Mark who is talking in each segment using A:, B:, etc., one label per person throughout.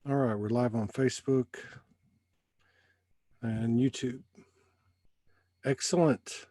A: All right, we're live on Facebook and YouTube. Excellent.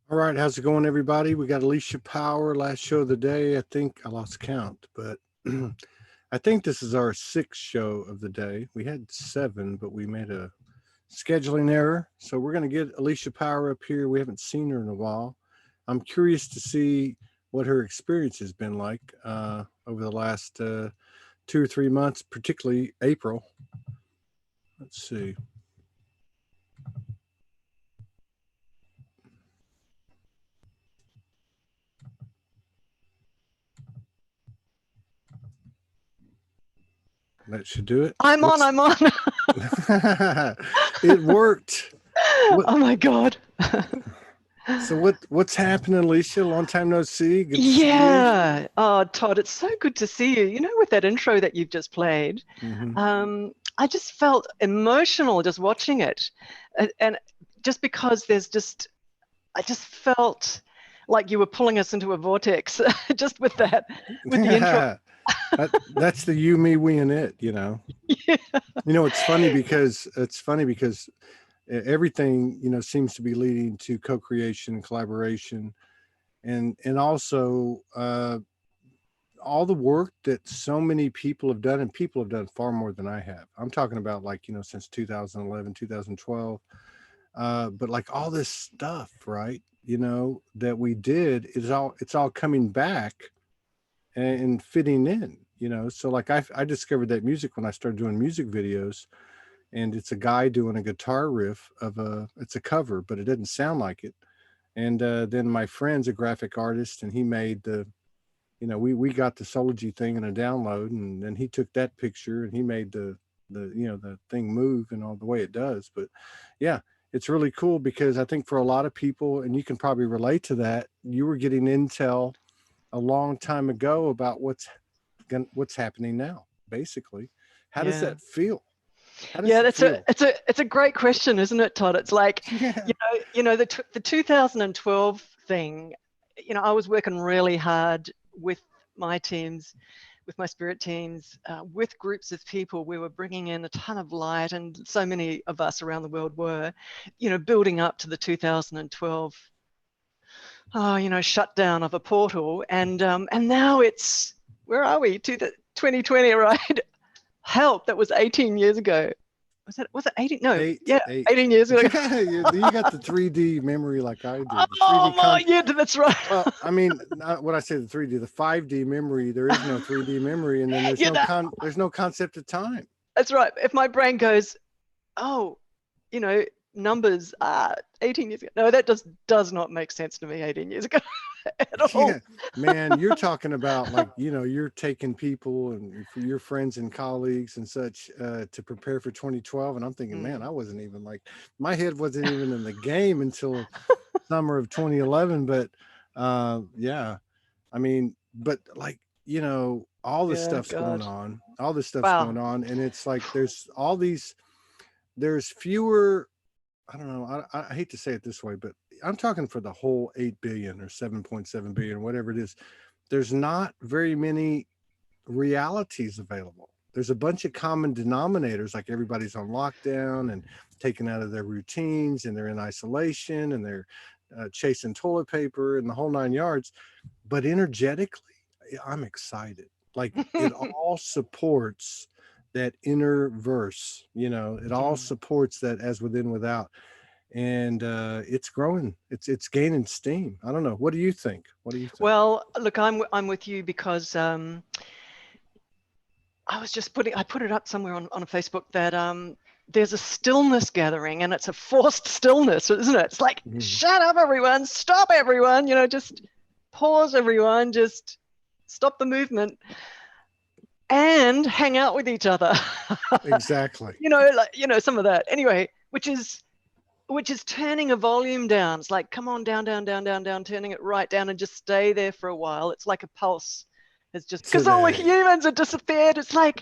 A: All right, how's it going, everybody? We got Alicia Power, last show of the day. I think I lost count, but I think this is our 6th show of the day. We had 7, but we made a scheduling error. So we're going to get Alicia Power up here. We haven't seen her in a while. I'm curious to see what her experience has been like over the last 2 or 3 months, particularly April. Let's see. That should do it.
B: I'm on.
A: It worked.
B: Oh my God.
A: So what's happening, Alicia? Long time no see. Good to
B: see you. Oh, Todd, it's so good to see you. You know, with that intro that you've just played, I just felt emotional just watching it. And just because I just felt like you were pulling us into a vortex just with the intro.
A: That's the you, me, we, and it, you know.
B: Yeah.
A: You know, it's funny because everything, you know, seems to be leading to co-creation, collaboration, and also all the work that so many people have done, and people have done far more than I have. I'm talking about, like, you know, since 2011, 2012, but like all this stuff, right, you know, that we did it's all coming back and fitting in, you know. So like I discovered that music when I started doing music videos, and it's a guy doing a guitar riff of it's a cover, but it doesn't sound like it. And then my friend's a graphic artist, and he made you know, we got the Sology thing in a download, and then he took that picture and he made the you know, the thing move and all the way it does. But yeah, it's really cool because I think for a lot of people, and you can probably relate to that, you were getting intel a long time ago about what's happening now, basically. How does that feel?
B: It's a great question, isn't it, Todd? It's like, you know, the 2012 thing, you know, I was working really hard with my teams, with my spirit teams, with groups of people. We were bringing in a ton of light, and so many of us around the world were, you know, building up to the 2012 you know, shutdown of a portal. And now it's, where are we? 2020, right? Help, that was 18 years ago. Was it 18? No, 18 years ago.
A: You got the 3D memory like I do.
B: Yeah, that's right.
A: Well, I mean, not what I say, the 3D, the 5D memory. There is no 3D memory, and then there's no concept of time.
B: That's right. If my brain goes, oh, you know, numbers 18 years ago. No, that does not make sense to me 18 years ago at all.
A: Yeah, man, you're talking about, like, you know, you're taking people and your friends and colleagues and such to prepare for 2012. And I'm thinking, man, I wasn't even, like, my head wasn't even in the game until summer of 2011. But yeah, I mean, but like, you know, all this
B: Yeah,
A: stuff's going
B: God.
A: on, all this stuff's
B: Wow.
A: going on. And it's like, there's fewer, I don't know, I hate to say it this way, but I'm talking for the whole 8 billion or 7.7 billion, whatever it is. There's not very many realities available. There's a bunch of common denominators, like everybody's on lockdown and taken out of their routines, and they're in isolation, and they're chasing toilet paper and the whole 9 yards. But energetically, I'm excited. Like, it all supports that inner verse, it all
B: Mm.
A: supports that as within, without. And it's growing. It's gaining steam. I don't know. What do you think? What do you think?
B: Well, look, I'm with you because I put it up somewhere on Facebook that there's a stillness gathering, and it's a forced stillness, isn't it? It's like, shut up, everyone, stop, everyone, just pause, everyone, just stop the movement and hang out with each other.
A: Exactly.
B: Some of that. Anyway, which is turning a volume down. It's like, come on, down, down, down, down, down, turning it right down and just stay there for a while. It's like a pulse. It's just because all the humans have disappeared. It's like,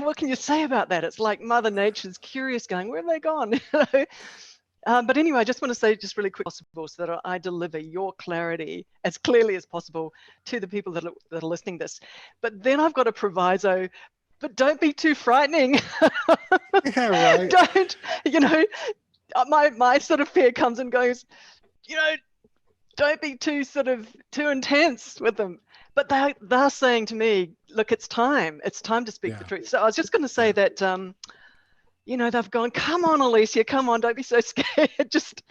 B: what can you say about that? It's like Mother Nature's curious, going, where have they gone? But anyway, I just want to say, just really quick, possible, so that I deliver your clarity as clearly as possible to the people that are listening to this. But then I've got a proviso, but don't be too frightening.
A: Yeah, right.
B: Don't, my sort of fear comes and goes, don't be too intense with them. But they're saying to me, look, it's time to speak the truth. So I was just going to say that, they've gone, come on, Alicia, come on, don't be so scared. just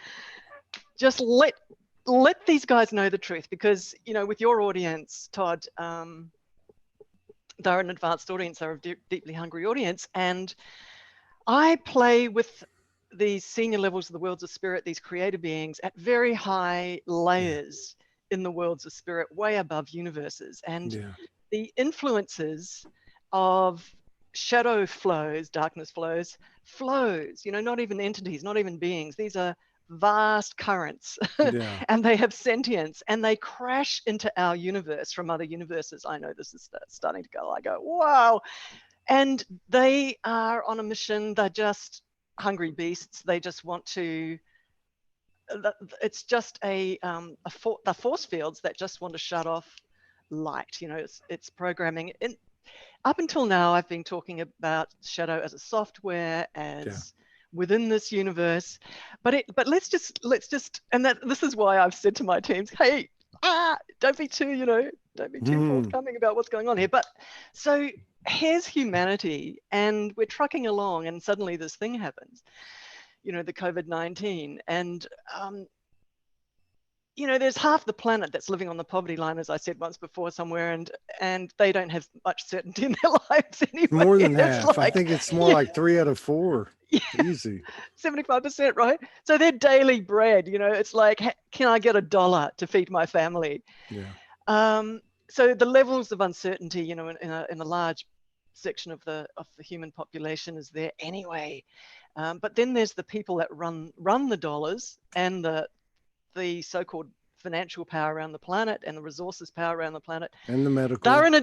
B: let these guys know the truth, because, with your audience, Todd, they're an advanced audience, they're a deeply hungry audience. And I play with these senior levels of the worlds of spirit, these creator beings, at very high layers in the worlds of spirit, way above universes. And the influences of shadow flows, darkness flows, not even entities, not even beings. These are vast currents and they have sentience, and they crash into our universe from other universes. I know this is starting to go, I go, wow. And they are on a mission. They're just hungry beasts. They just want to, it's just the force fields that just want to shut off light. It's programming. And up until now, I've been talking about shadow as a software, as within this universe. But let's just, and this is why I've said to my teams, hey, don't be too, don't be too forthcoming about what's going on here. But so here's humanity, and we're trucking along, and suddenly this thing happens, the COVID-19, and there's half the planet that's living on the poverty line, as I said once before somewhere, and they don't have much certainty in their lives anyway.
A: More than half. I think it's more like 3 out of 4. Easy.
B: 75%, right? So their daily bread, it's like, can I get $1 to feed my family? So the levels of uncertainty, in a large section of the human population is there anyway. But then there's the people that run the dollars and the so-called financial power around the planet and the resources power around the planet,
A: and the medical.
B: They are in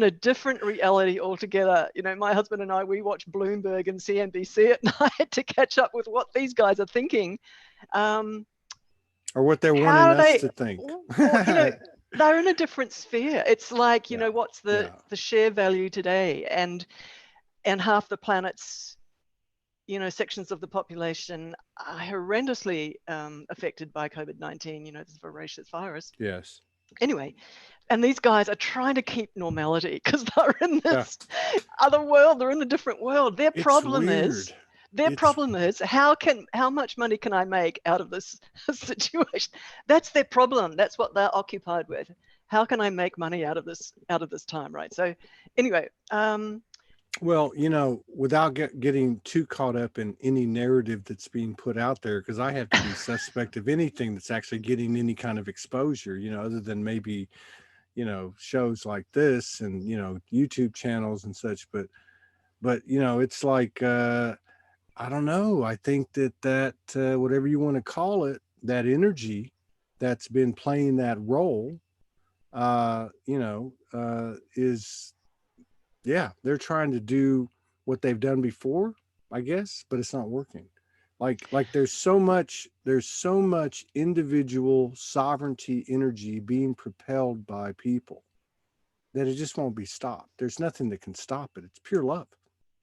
B: a different reality altogether. My husband and I, we watch Bloomberg and CNBC at night to catch up with what these guys are thinking,
A: or what they're wanting us to think.
B: They're in a different sphere. It's like, what's the share value today, and half the planet's sections of the population are horrendously affected by COVID-19, this voracious virus.
A: Yes.
B: Anyway, and these guys are trying to keep normality because they're in this other world. They're in a different world. Their problem is how much money can I make out of this situation? That's their problem. That's what they're occupied with. How can I make money out of this time, right? So anyway,
A: well, without getting too caught up in any narrative that's being put out there, because I have to be suspect of anything that's actually getting any kind of exposure, other than maybe, shows like this and, YouTube channels and such. But, it's like, I don't know. I think that whatever you want to call it, that energy that's been playing that role, is, yeah, they're trying to do what they've done before, I guess, but it's not working. Like there's so much individual sovereignty energy being propelled by people that it just won't be stopped. There's nothing that can stop it. It's pure love.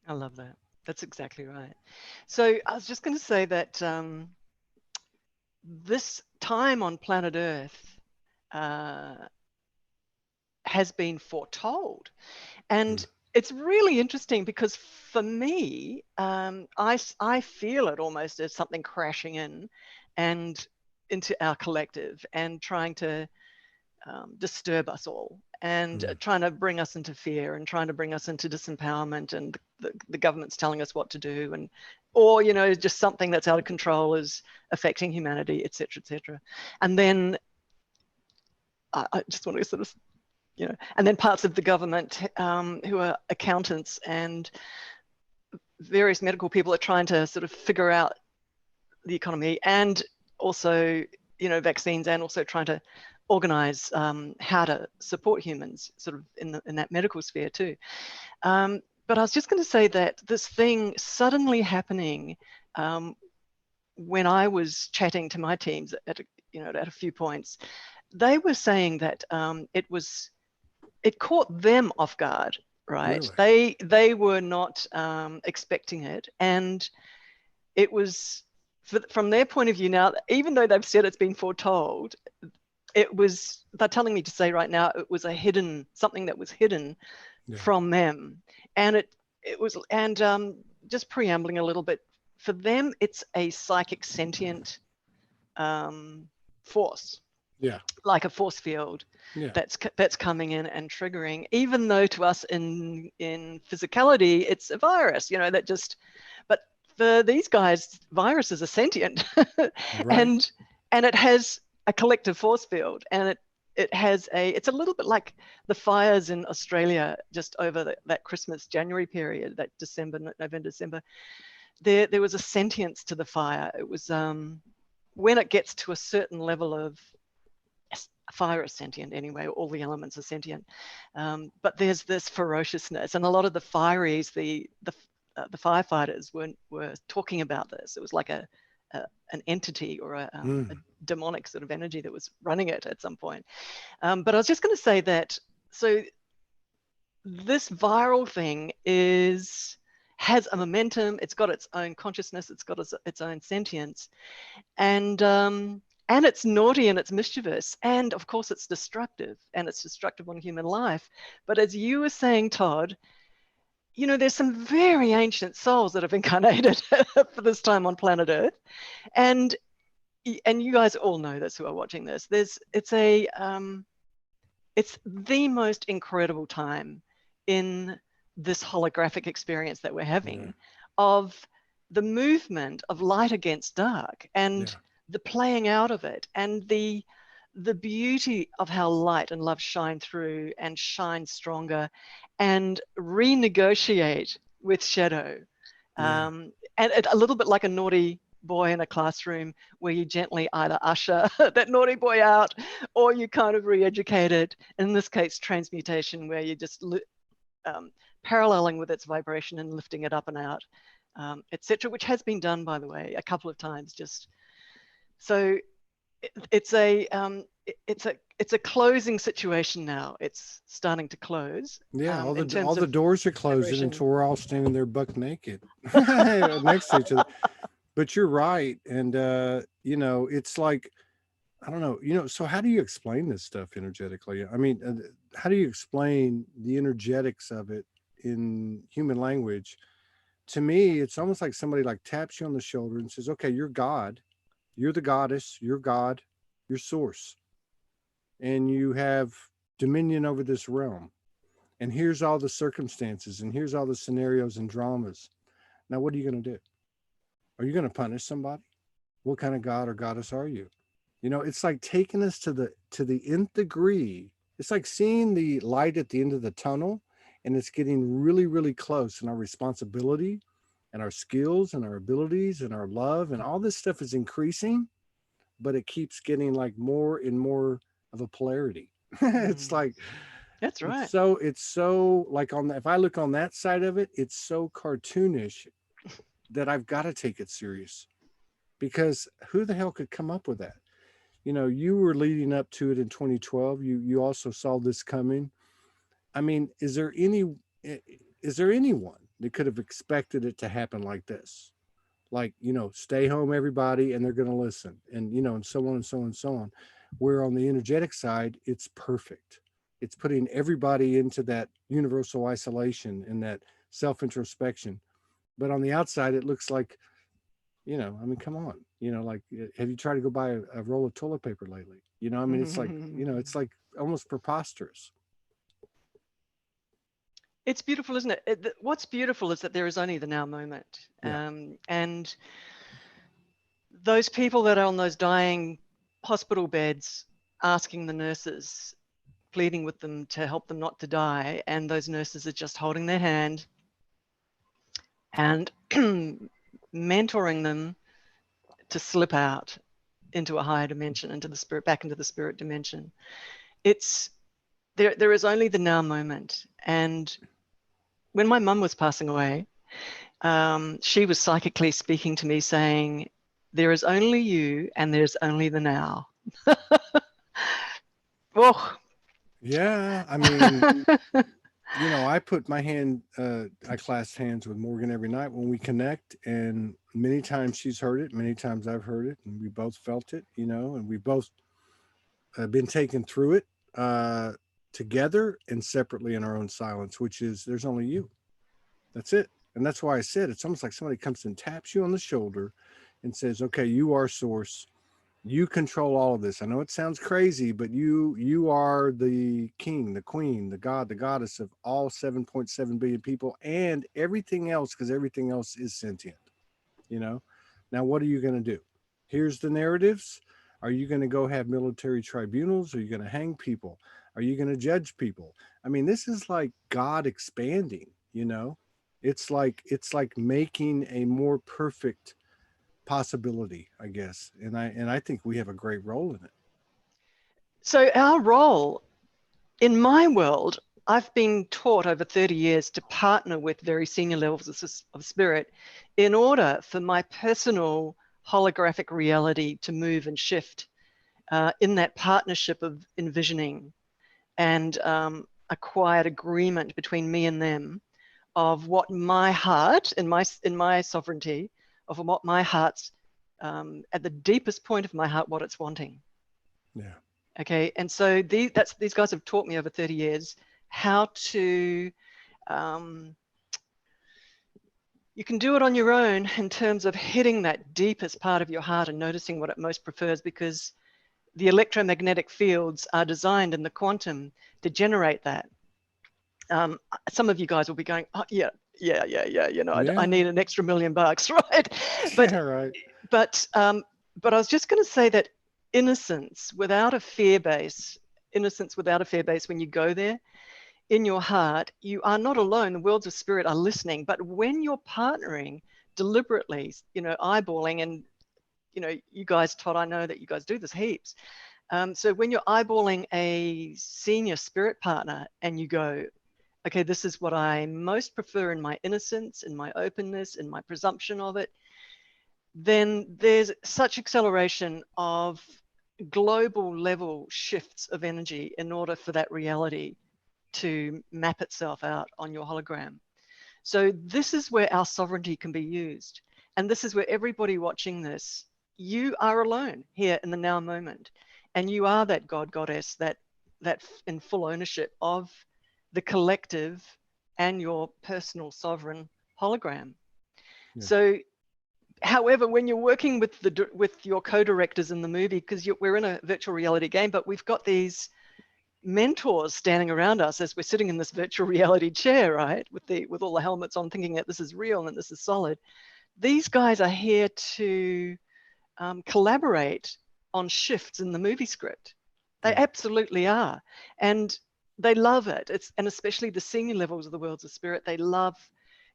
B: I love that. That's exactly right. So I was just going to say that this time on planet Earth uh, has been foretold. And
A: Mm.
B: it's really interesting because for me, I feel it almost as something crashing in and into our collective and trying to disturb us all and
A: Mm.
B: trying to bring us into fear and trying to bring us into disempowerment, and the government's telling us what to do, and or just something that's out of control is affecting humanity, etc., etc. And then I just want to sort of and then parts of the government who are accountants and various medical people are trying to sort of figure out the economy and also vaccines, and also trying to organize how to support humans sort of in that medical sphere too. But I was just going to say that this thing suddenly happening when I was chatting to my teams at a few points, they were saying that it caught them off guard, right?
A: Really?
B: They were not expecting it, and it was from their point of view now, even though they've said it's been foretold, they're telling me to say right now it was something that was hidden
A: Yeah.
B: from them. And it was, and just preambling a little bit, for them it's a psychic sentient force,
A: Yeah.
B: like a force field
A: Yeah.
B: that's coming in and triggering, even though to us in physicality it's a virus, that just, but for these guys viruses are sentient.
A: Right.
B: and it has a collective force field, and it's a little bit like the fires in Australia just over that Christmas January period, that November December. There was a sentience to the fire. It was when it gets to a certain level of, fire is sentient anyway, all the elements are sentient, but there's this ferociousness, and a lot of the fireys, the firefighters were talking about this. It was like an entity or a
A: Mm.
B: demonic sort of energy that was running it at some point. But I was just going to say that, so this viral thing has a momentum. It's got its own consciousness. It's got its own sentience, and it's naughty and it's mischievous, and of course it's destructive, and it's destructive on human life. But as you were saying, Todd, there's some very ancient souls that have incarnated for this time on planet Earth, and you guys all know this who are watching this. It's the most incredible time in this holographic experience that we're
A: Yeah.
B: having, of the movement of light against dark, and
A: Yeah.
B: the playing out of it, and the beauty of how light and love shine through and shine stronger and renegotiate with shadow.
A: Yeah.
B: And a little bit like a naughty boy in a classroom, where you gently either usher that naughty boy out, or you kind of re-educate it. In this case, transmutation, where you just paralleling with its vibration and lifting it up and out, etc., which has been done, by the way, a couple of times. Just so it's a closing situation now. It's starting to close
A: Yeah. All
B: in
A: the
B: terms
A: all the
B: of
A: doors are closing
B: vibration.
A: until we're all standing there buck naked next to each other. But you're right. And it's like, I don't know, so how do you explain this stuff energetically? I mean, how do you explain the energetics of it in human language? To me, it's almost like somebody like taps you on the shoulder and says, okay, you're God, you're the goddess, you're God, you're source, and you have dominion over this realm. And here's all the circumstances, and here's all the scenarios and dramas. Now, what are you going to do? Are you going to punish somebody? What kind of God or goddess are you? It's like taking us to the nth degree. It's like seeing the light at the end of the tunnel, and it's getting really, really close. And our responsibility and our skills and our abilities and our love and all this stuff is increasing, but it keeps getting like more and more of a polarity. It's like,
B: That's right.
A: it's so like on the, if I look on that side of it, it's so cartoonish that I've got to take it serious, because who the hell could come up with that? You know, you were leading up to it in 2012. You also saw this coming. I mean, is there anyone that could have expected it to happen like this? Like, you know, stay home, everybody, and they're going to listen, and you know, and so on and so on and so on. Where on the energetic side, it's perfect. It's putting everybody into that universal isolation and that self introspection. But on the outside, it looks like, you know, I mean, come on, you know, like, have you tried to go buy a roll of toilet paper lately? You know, I mean, it's like, you know, it's like almost preposterous.
B: It's beautiful, isn't it? What's beautiful is that there is only the now moment.
A: Yeah.
B: And those people that are on those dying hospital beds asking the nurses, pleading with them to help them not to die, and those nurses are just holding their hand and mentoring them to slip out into a higher dimension, into the spirit, back into the spirit dimension. It's there is only the now moment. And when my mum was passing away, she was psychically speaking to me saying, there is only you and there's only the now. Oh.
A: Yeah. I mean, you know, I put my hand, I clasp hands with Morgan every night when we connect, and many times she's heard it, many times I've heard it, and we both felt it, you know, and we both been taken through it together and separately in our own silence, which is there's only you. That's it. And that's why I said it's almost like somebody comes and taps you on the shoulder and says, okay, you are source. You control all of this. I know it sounds crazy, but you are the king, the queen, the god, the goddess of all 7.7 billion people and everything else, because everything else is sentient, you know. Now what are you going to do? Here's the narratives. Are you going to go have military tribunals? Are you going to hang people? Are you going to judge people? I mean, this is like God expanding, you know. It's like making a more perfect possibility, I guess. And I think we have a great role in it.
B: So our role in my world, I've been taught over 30 years to partner with very senior levels of spirit in order for my personal holographic reality to move and shift in that partnership of envisioning and a quiet agreement between me and them of what my heart, in my sovereignty, of what my heart's at the deepest point of my heart, what it's wanting.
A: Yeah.
B: Okay, and so these guys have taught me over 30 years how to. You can do it on your own in terms of hitting that deepest part of your heart and noticing what it most prefers, because the electromagnetic fields are designed in the quantum to generate that. Some of you guys will be going, oh, yeah, you know, I need an extra $1 million, right? But,
A: Yeah, right.
B: but I was just going to say that innocence without a fear base, when you go there, in your heart, you are not alone. The worlds of spirit are listening. But when you're partnering deliberately, you know, eyeballing, and, you know, you guys, Todd, I know that you guys do this heaps. So when you're eyeballing a senior spirit partner and you go, okay, this is what I most prefer in my innocence, in my openness, in my presumption of it, then there's such acceleration of global level shifts of energy in order for that reality to map itself out on your hologram. So this is where our sovereignty can be used. And this is where everybody watching this, you are alone here in the now moment. And you are that God, goddess, that in full ownership of the collective and your personal sovereign hologram. Yeah. So, however, when you're working with your co-directors in the movie, because we're in a virtual reality game, but we've got these mentors standing around us as we're sitting in this virtual reality chair, right, with all the helmets on, thinking that this is real and that this is solid. These guys are here to collaborate on shifts in the movie script. They absolutely are, and they love it. And especially the senior levels of the worlds of spirit, they love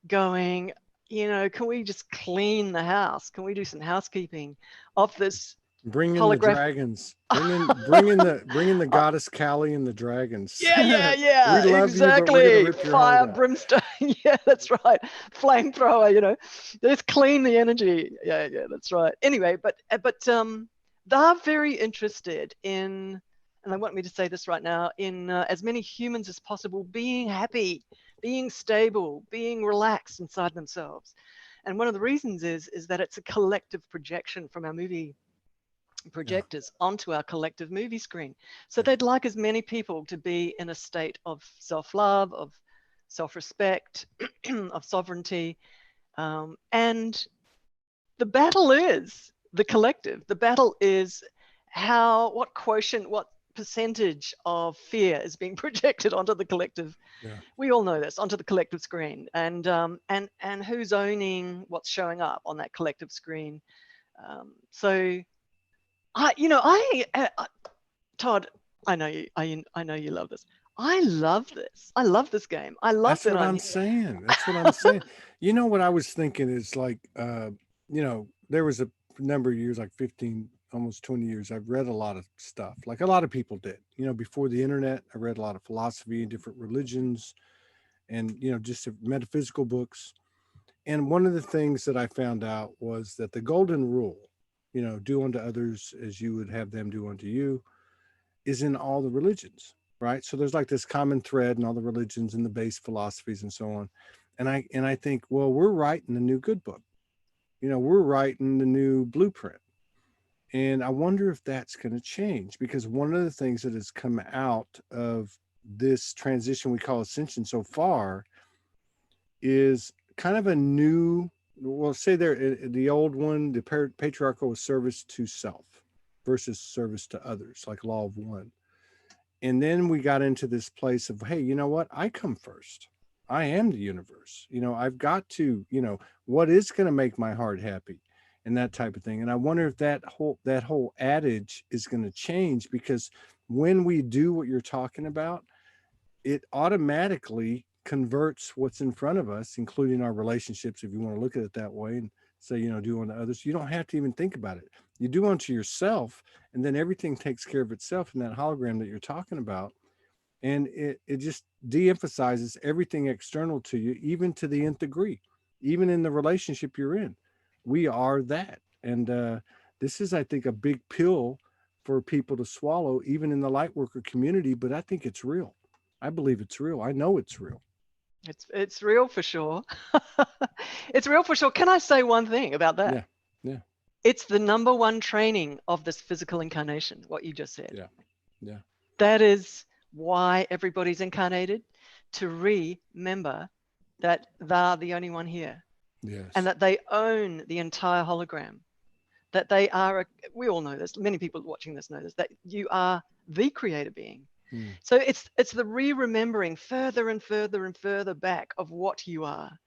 B: going, you know, can we just clean the house? Can we do some housekeeping of this
A: Bring in the
B: holographic.
A: dragons. Bring in the goddess Kali and the dragons. We
B: Yeah,
A: love you, but we're gonna
B: exactly.
A: rip your heart
B: Fire,
A: out.
B: brimstone. Yeah, that's right. Flamethrower. Just clean the energy. Yeah, that's right. Anyway, but they're very interested in, and they want me to say this right now, in as many humans as possible being happy, being stable, being relaxed inside themselves. And one of the reasons is that it's a collective projection from our movie
A: Yeah,
B: projectors onto our collective movie screen. So
A: yeah.
B: they'd like as many people to be in a state of self-love, of self-respect, of sovereignty. And the battle is the collective. The battle is what quotient, what percentage of fear is being projected onto the collective.
A: Yeah.
B: We all know this, onto the collective screen, and who's owning what's showing up on that collective screen. So Todd, I know you. I know you love this. I love this. I love this game. I love
A: That's
B: that
A: what
B: I'm
A: I'm
B: here.
A: saying. That's what I'm saying. You know what I was thinking is like, there was a number of years, like 15, almost 20 years. I've read a lot of stuff, like a lot of people did. Before the internet, I read a lot of philosophy and different religions, and just metaphysical books. And one of the things that I found out was that the golden rule, do unto others as you would have them do unto you, is in all the religions, right? So there's like this common thread in all the religions and the base philosophies and so on. And I think, well, we're writing the new good book. We're writing the new blueprint. And I wonder if that's going to change, because one of the things that has come out of this transition we call ascension so far is kind of a new, well, say there, the old one, the patriarchal was service to self versus service to others, like law of one. And then we got into this place of, hey, you know what? I come first. I am the universe. I've got to, what is going to make my heart happy, and that type of thing. And I wonder if that whole adage is going to change, because when we do what you're talking about, it automatically converts what's in front of us, including our relationships, if you want to look at it that way, and say, do unto others. You don't have to even think about it. You do unto yourself, and then everything takes care of itself in that hologram that you're talking about. And it just de-emphasizes everything external to you, even to the nth degree, even in the relationship you're in. We are that. And this is, I think, a big pill for people to swallow, even in the light worker community. But I think it's real. I believe it's real. I know it's real.
B: It's real for sure. It's real for sure. Can I say one thing about that?
A: Yeah. Yeah.
B: It's the number one training of this physical incarnation, what you just said.
A: Yeah. Yeah.
B: That is why everybody's incarnated, to remember that they're the only one here,
A: Yes.
B: and that they own the entire hologram, that they are, we all know this, many people watching this know this, that you are the creator being. So it's the remembering further and further and further back of what you are.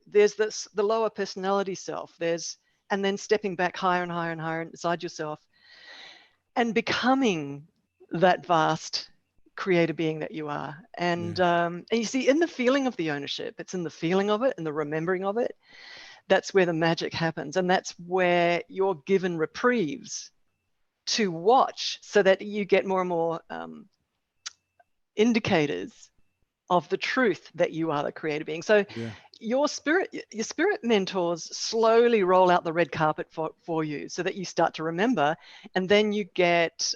B: There's the lower personality self, and then stepping back higher and higher and higher inside yourself and becoming that vast creator being that you are. And you see, in the feeling of the ownership, it's in the feeling of it and the remembering of it, that's where the magic happens. And that's where you're given reprieves to watch, so that you get more and more indicators of the truth that you are the creator being. So your spirit mentors slowly roll out the red carpet for you, so that you start to remember, and then you get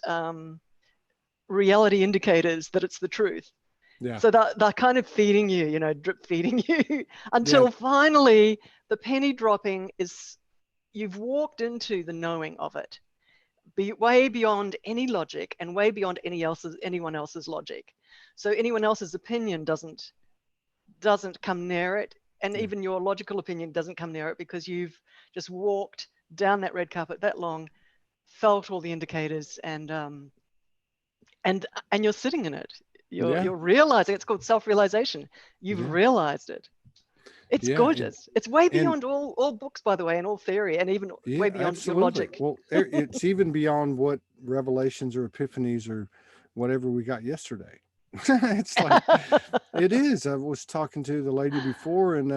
B: reality indicators that it's the truth.
A: Yeah.
B: So they're kind of feeding you, drip feeding you, until finally the penny dropping is, you've walked into the knowing of it, way beyond any logic and way beyond anyone else's logic. So anyone else's opinion doesn't come near it, and even your logical opinion doesn't come near it, because you've just walked down that red carpet that long, felt all the indicators, and you're sitting in it. You're realizing. It's called self-realization. You've realized it. It's gorgeous. It's way beyond all books, by the way, and all theory, and even way beyond your logic.
A: Well, it's even beyond what revelations or epiphanies or whatever we got yesterday. It's like, it is. I was talking to the lady before in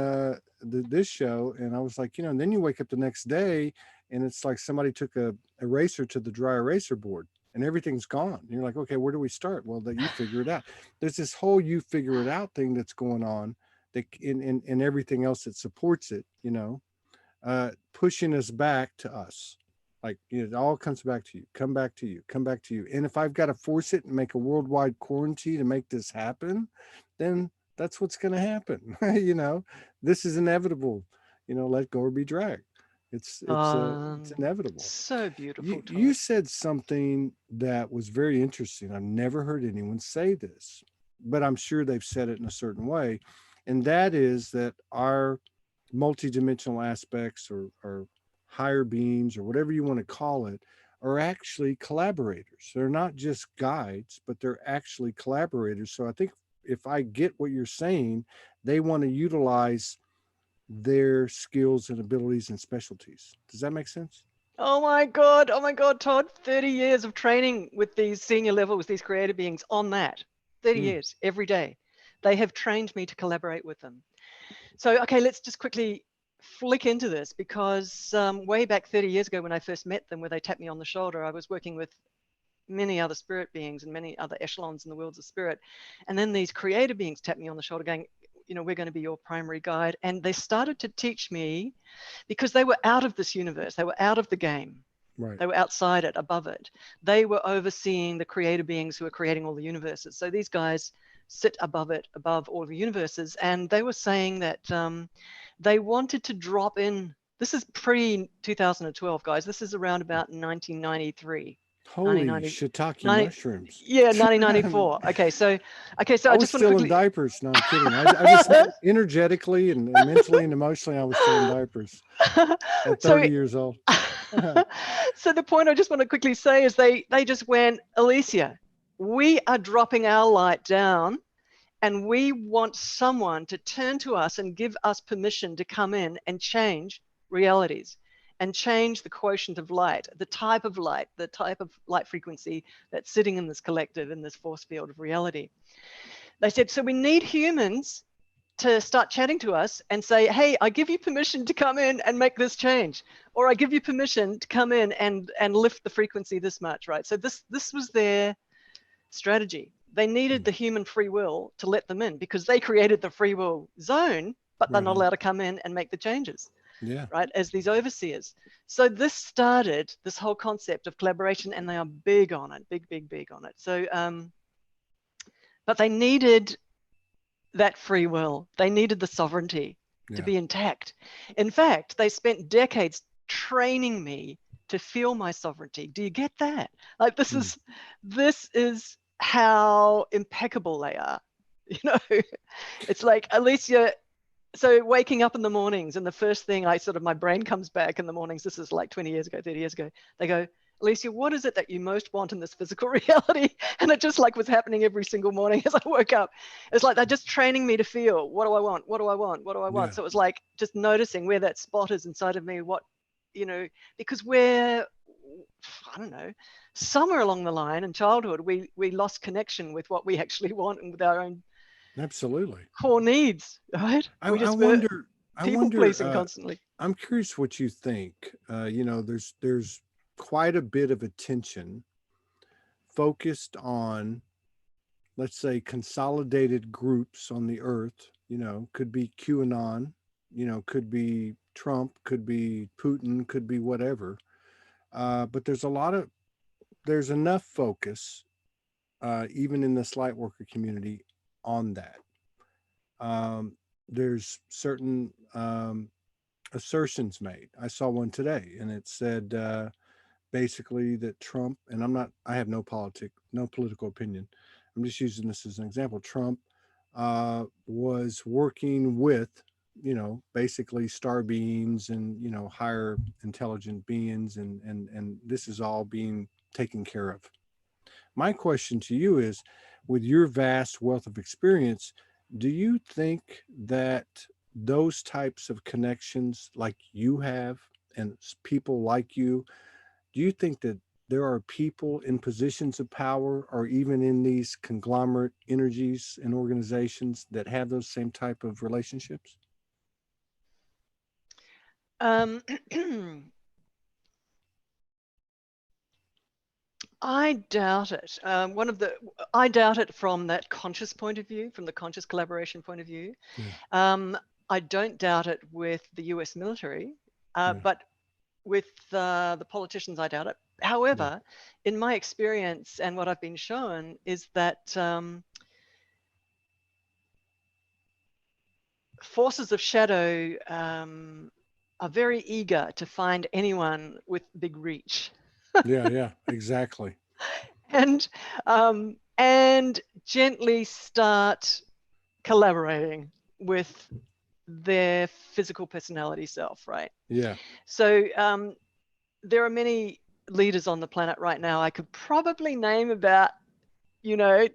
A: this show, and I was like, and then you wake up the next day and it's like somebody took a eraser to the dry eraser board and everything's gone. And you're like, okay, where do we start? Well, that you figure it out. There's this whole you figure it out thing that's going on, that in everything else that supports it, pushing us back to us. Like, it all comes back to you, come back to you, come back to you. And if I've got to force it and make a worldwide quarantine to make this happen, then that's what's going to happen. This is inevitable. Let go or be dragged. It's inevitable.
B: So beautiful,
A: You
B: Todd.
A: said something that was very interesting. I've never heard anyone say this, but I'm sure they've said it in a certain way. And that is that our multidimensional aspects, or higher beings, or whatever you want to call it, are actually collaborators. They're not just guides, but they're actually collaborators. So I think, if I get what you're saying, they want to utilize their skills and abilities and specialties. Does that make sense?
B: Oh my God, Todd, 30 years of training with these senior levels, these creative beings on that. 30
A: Mm.
B: years, every day. They have trained me to collaborate with them. So, okay, let's just quickly flick into this, because way back 30 years ago when I first met them, where they tapped me on the shoulder, I was working with many other spirit beings and many other echelons in the worlds of spirit. And then these creative beings tapped me on the shoulder going, we're going to be your primary guide. And they started to teach me, because they were out of this universe. They were out of the game.
A: Right.
B: They were outside it, above it. They were overseeing the creative beings who are creating all the universes. So these guys sit above it, above all the universes. And they were saying that they wanted to drop in. This is pre 2012, guys. This is around about 1993.
A: Holy
B: 1990,
A: shiitake
B: 90,
A: mushrooms.
B: yeah, 1994. Okay, so
A: I
B: I
A: was
B: just want to
A: still in
B: quickly.
A: diapers. No, I'm kidding. I just meant energetically and mentally and emotionally, I was still in diapers at
B: So
A: 30 years old.
B: so the point I just want to quickly say is they just went, Alicia, we are dropping our light down, and we want someone to turn to us and give us permission to come in and change realities and change the quotient of light, the type of light frequency that's sitting in this collective, in this force field of reality. They said, so we need humans to start chatting to us and say, hey, I give you permission to come in and make this change, or I give you permission to come in and lift the frequency this much, right? So this was their strategy. They needed the human free will to let them in, because they created the free will zone, but they're
A: Right
B: not
A: on.
B: allowed to come in and make the changes,
A: Yeah.
B: right, as these overseers. So this started this whole concept of collaboration, and they are big on it, big on it. So, but they needed that free will. They needed the sovereignty to
A: Yeah.
B: be intact. In fact, they spent decades training me to feel my sovereignty. Do you get that? Like, this
A: Mm.
B: is how impeccable they are. It's like, Alicia, so waking up in the mornings, and the first thing my brain comes back in the mornings, this is like 20 years ago, 30 years ago, they go, Alicia, what is it that you most want in this physical reality? And it just like was happening every single morning as I woke up. It's like they're just training me to feel, what do I want? What do I want? What do I want?
A: Yeah.
B: So it was like just noticing where that spot is inside of me, because we're, I don't know, somewhere along the line in childhood, we lost connection with what we actually want and with our own
A: Absolutely.
B: core needs, right?
A: I,
B: We
A: I
B: just were
A: wonder, I
B: people
A: wonder,
B: pleasing constantly.
A: I'm curious what you think. There's quite a bit of attention focused on, let's say, consolidated groups on the earth. Could be QAnon, could be Trump, could be Putin, could be whatever. But there's enough focus, even in this light worker community, on that. There's certain assertions made. I saw one today, and it said, basically, that Trump, and I have no political opinion. I'm just using this as an example. Trump was working with, basically star beings and, higher intelligent beings, and this is all being taken care of. My question to you is, with your vast wealth of experience, do you think that those types of connections, like you have, and people like you, do you think that there are people in positions of power, or even in these conglomerate energies and organizations, that have those same type of relationships?
B: Um, I doubt it. I doubt it from that conscious point of view, from the conscious collaboration point of view.
A: Yeah,
B: I don't doubt it with the US military,
A: yeah,
B: but with the politicians, I doubt it.
A: yeah,
B: However, in my experience and what I've been shown is that forces of shadow are very eager to find anyone with big reach
A: yeah, yeah, exactly.
B: and gently start collaborating with their physical personality self, right?
A: Yeah.
B: So there are many leaders on the planet right now. I could probably name about, you know,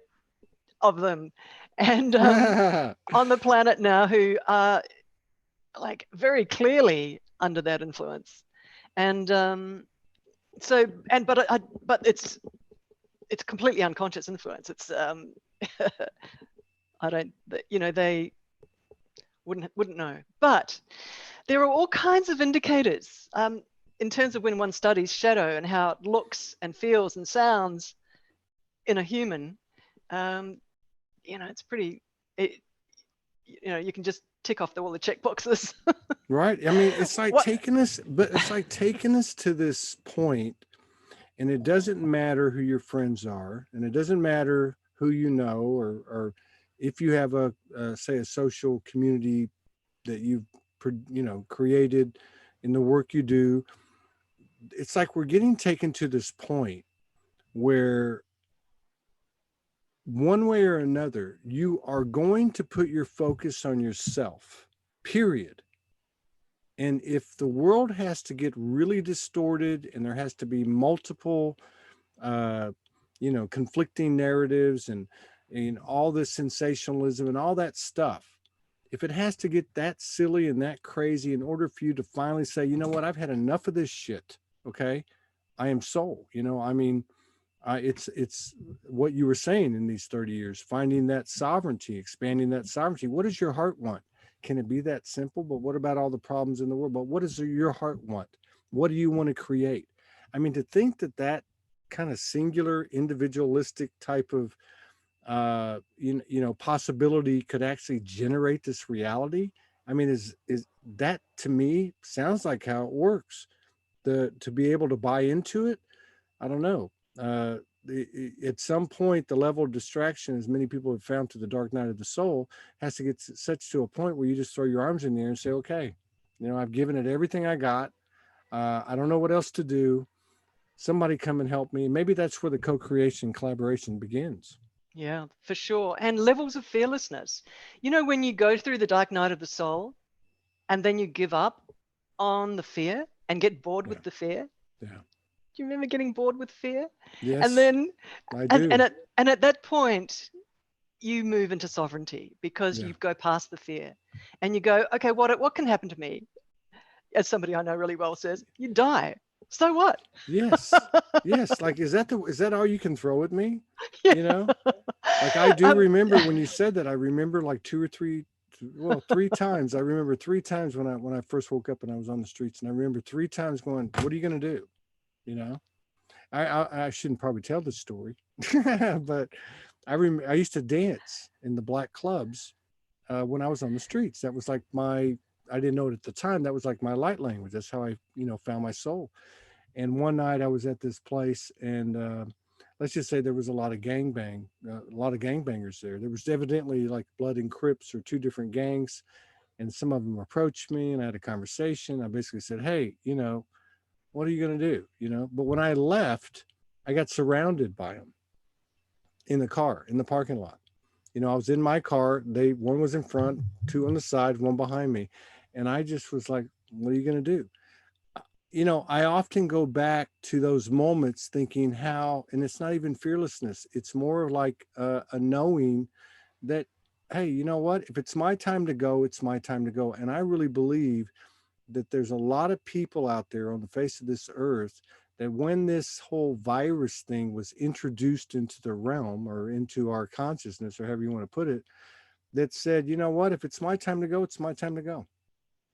B: of them, and on the planet now who are like very clearly under that influence, and so and but it's completely unconscious influence. It's I don't, you know, they wouldn't know, but there are all kinds of indicators in terms of when one studies shadow and how it looks and feels and sounds in a human. Um, you know, it's pretty. You know, you can just tick off all the check boxes.
A: Right. I mean, it's like
B: What?
A: taking us, but it's like taking us to this point, and it doesn't matter who your friends are, and it doesn't matter who you know, or if you have say a social community that you've created in the work you do. It's like we're getting taken to this point where one way or another you are going to put your focus on yourself, period. And if the world has to get really distorted and there has to be multiple uh conflicting narratives and all this sensationalism and all that stuff, if it has to get that silly and that crazy in order for you to finally say, you know what, I've had enough of this shit, okay, I am soul, I mean, it's what you were saying in these 30 years, finding that sovereignty, expanding that sovereignty. What does your heart want? Can it be that simple? But what about all the problems in the world? But what does your heart want? What do you want to create? I mean, to think that that kind of singular individualistic type of possibility could actually generate this reality. I mean, is that, to me, sounds like how it works. The To be able to buy into it, I don't know. At some point, the level of distraction, as many people have found, to the dark night of the soul, has to get such to a point where you just throw your arms in the air and say, okay, I've given it everything I got. I don't know what else to do. Somebody come and help me. Maybe that's where the co-creation collaboration begins.
B: Yeah, for sure. And levels of fearlessness. You know, when you go through the dark night of the soul and then you give up on the fear and get bored
A: Yeah.
B: with the fear.
A: Yeah.
B: Do you remember getting bored with fear? And
A: Yes,
B: then
A: I do.
B: and at that point you move into sovereignty because
A: Yeah.
B: you go past the fear and you go, okay, what can happen to me? As somebody I know really well says, you die. So what?
A: Yes. Yes. Like, is that all you can throw at me?
B: Yeah.
A: You know, like I do
B: Um,
A: remember when you said that, I remember like two or three, well, three times. I remember three times when I first woke up and I was on the streets, and I remember three times going, what are you going to do? You know, I shouldn't probably tell this story, but I used to dance in the black clubs when I was on the streets. That was like I didn't know it at the time. That was like my light language. That's how I, found my soul. And one night I was at this place, and let's just say there was a lot of gangbangers there. There was evidently like Blood and Crips, or two different gangs, and some of them approached me, and I had a conversation. I basically said, "Hey, what are you going to do?" But when I left, I got surrounded by them in the car, in the parking lot. I was in my car. One was in front, two on the side, one behind me, and I just was like, "What are you going to do?" I often go back to those moments thinking how, and it's not even fearlessness. It's more like a knowing that, hey, you know what? If it's my time to go, it's my time to go. And I really believe that there's a lot of people out there on the face of this earth that when this whole virus thing was introduced into the realm, or into our consciousness, or however you want to put it, that said, you know what? If it's my time to go, it's my time to go.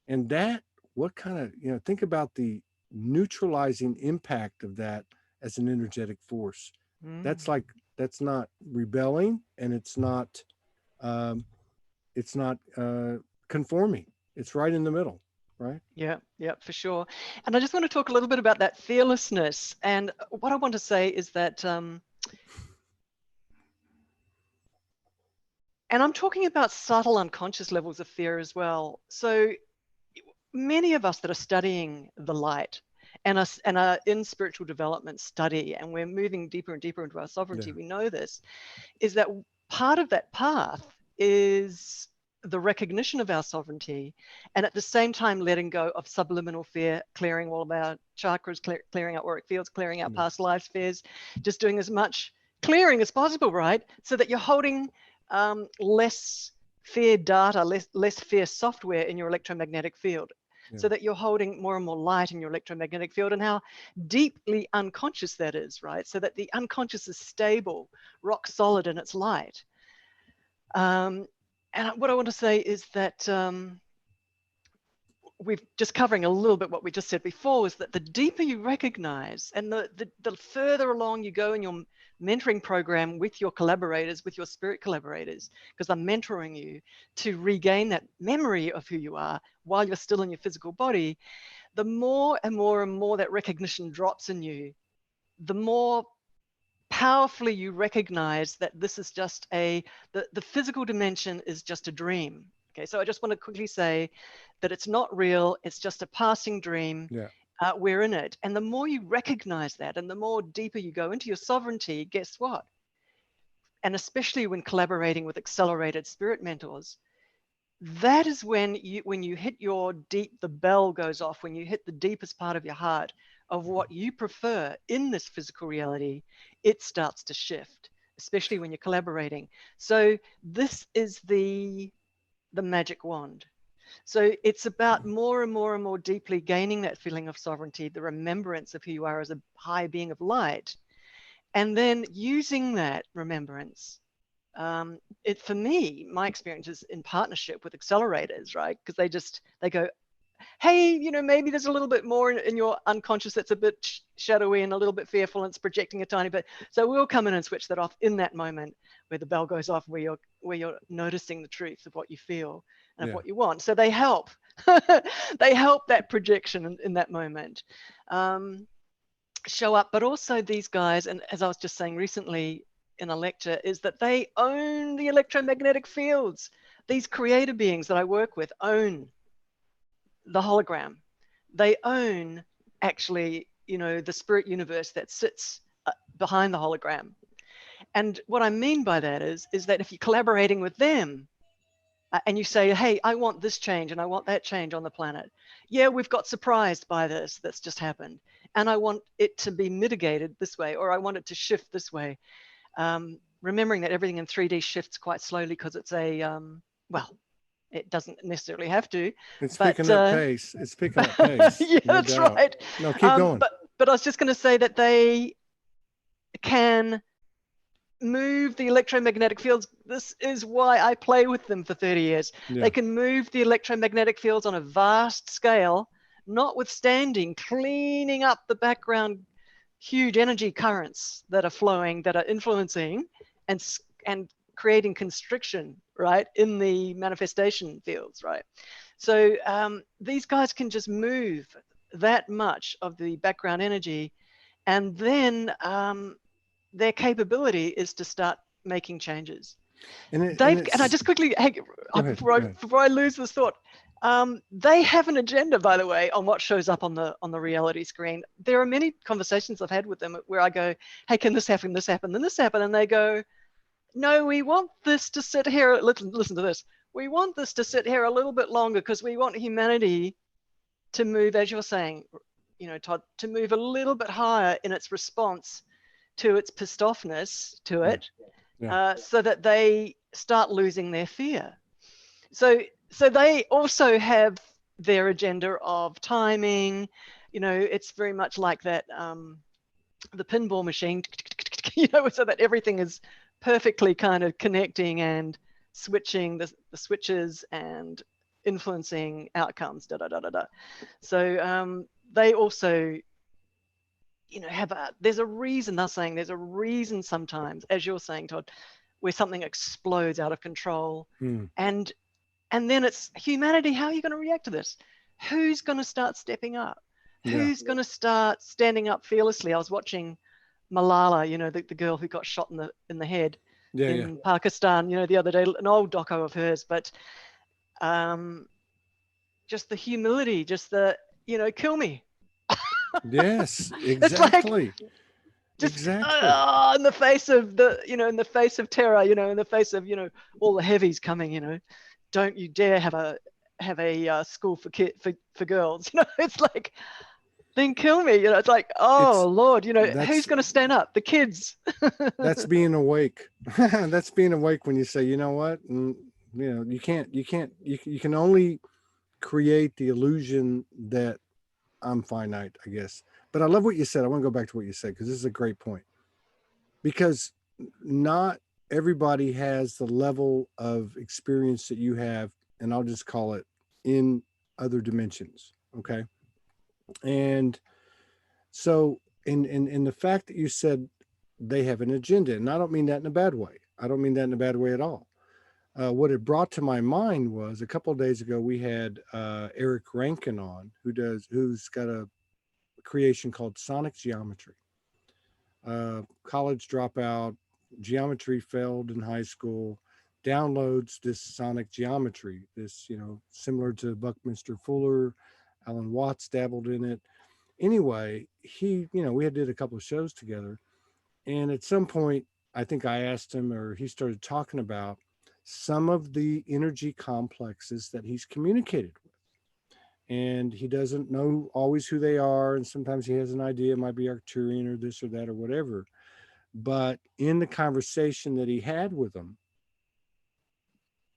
A: And that, what kind of, think about the neutralizing impact of that as an energetic force. That's
B: Mm.
A: like, that's not rebelling, and um, it's not conforming. It's right in the middle, right?
B: Yeah, yeah, for sure. And I just want to talk a little bit about that fearlessness. And what I want to say is that, and I'm talking about subtle unconscious levels of fear as well. So many of us that are studying the light and are in spiritual development study, and we're moving deeper and deeper into our sovereignty,
A: Yeah.
B: we know this, is that part of that path is the recognition of our sovereignty, and at the same time letting go of subliminal fear, clearing all of our chakras, clearing our auric fields, clearing our
A: Yeah.
B: past life fears, just doing as much clearing as possible, right? So that you're holding less fear data, less fear software in your electromagnetic field,
A: Yeah.
B: so that you're holding more and more light in your electromagnetic field, and how deeply unconscious that is, right? So that the unconscious is stable, rock solid in its light. And what I want to say is that we've just covering a little bit what we just said before, is that the deeper you recognize, and the further along you go in your mentoring program with your collaborators, with your spirit collaborators, because I'm mentoring you to regain that memory of who you are while you're still in your physical body, the more and more and more that recognition drops in you, the more powerfully you recognize that this is just the physical dimension is just a dream. Okay, so I just want to quickly say that it's not real, it's just a passing dream.
A: Yeah.
B: We're in it. And the more you recognize that, and the more deeper you go into your sovereignty, guess what? And especially when collaborating with accelerated spirit mentors, that is when you hit your deep, the bell goes off, when you hit the deepest part of your heart of what you prefer in this physical reality, it starts to shift, especially when you're collaborating. So this is the magic wand. So it's about more and more and more deeply gaining that feeling of sovereignty, the remembrance of who you are as a high being of light, and then using that remembrance, it, for me, my experience is in partnership with accelerators, right? Because they go, hey, maybe there's a little bit more in your unconscious that's a bit shadowy and a little bit fearful, and it's projecting a tiny bit. So we'll come in and switch that off in that moment where the bell goes off, where you're noticing the truth of what you feel and of
A: Yeah.
B: what you want. So they help. They help that projection in that moment show up. But also these guys, and as I was just saying recently in a lecture, is that they own the electromagnetic fields. These creator beings that I work with own the hologram. They own actually, the spirit universe that sits behind the hologram. And what I mean by that is that if you're collaborating with them, and you say, hey, I want this change and I want that change on the planet. Yeah, we've got surprised by this that's just happened, and I want it to be mitigated this way, or I want it to shift this way. Remembering that everything in 3D shifts quite slowly, because it's well, it doesn't necessarily have to.
A: It's
B: But
A: picking up pace. It's picking up pace.
B: yeah,
A: No
B: that's
A: doubt.
B: right.
A: No, keep going.
B: But I was just going to say that they can move the electromagnetic fields. This is why I play with them for 30 years.
A: Yeah.
B: They can move the electromagnetic fields on a vast scale, notwithstanding cleaning up the background huge energy currents that are flowing, that are influencing and creating constriction, right, in the manifestation fields, right? So these guys can just move that much of the background energy, and then their capability is to start making changes. And I just quickly, hey, before I lose this thought, they have an agenda, by the way, on what shows up on the reality screen. There are many conversations I've had with them where I go, hey, can this happen, and this happen? And they go, no, we want this to sit here. Listen to this. We want this to sit here a little bit longer, because we want humanity to move, as you're saying, Todd, to move a little bit higher in its response to its pissed offness to it, so that they start losing their fear. So they also have their agenda of timing. It's very much like that, the pinball machine, so that everything is perfectly kind of connecting and switching the switches and influencing outcomes. So they also there's a reason. They're saying there's a reason sometimes, as you're saying, Todd, where something explodes out of control. And then it's humanity. How are you going to react to this? Who's going to start stepping up? Who's going to start standing up fearlessly? I was watching Malala, the girl who got shot in the head in Pakistan, the other day, an old doco of hers, but just the humility, just the, kill me.
A: Yes,
B: It's like, just in the face of in the face of terror, in the face of, all the heavies coming, don't you dare have a school for girls. It's like, then kill me. It's like, Lord, who's going to stand up? The kids.
A: That's being awake. That's being awake when you say, you know what, you can only create the illusion that I'm finite, I guess. But I love what you said. I want to go back to what you said, because this is a great point. Because not everybody has the level of experience that you have, and I'll just call it in other dimensions. Okay. And so in the fact that you said they have an agenda, and I don't mean that in a bad way. I don't mean that in a bad way at all. What it brought to my mind was, a couple of days ago we had Eric Rankin on, who's got a creation called Sonic Geometry. College dropout, geometry failed in high school, downloads this sonic geometry, this, similar to Buckminster Fuller. Alan Watts dabbled in it. Anyway, we had did a couple of shows together. And at some point, I think I asked him, or he started talking about some of the energy complexes that he's communicated with. And he doesn't know always who they are. And sometimes he has an idea, it might be Arcturian or this or that or whatever. But in the conversation that he had with them,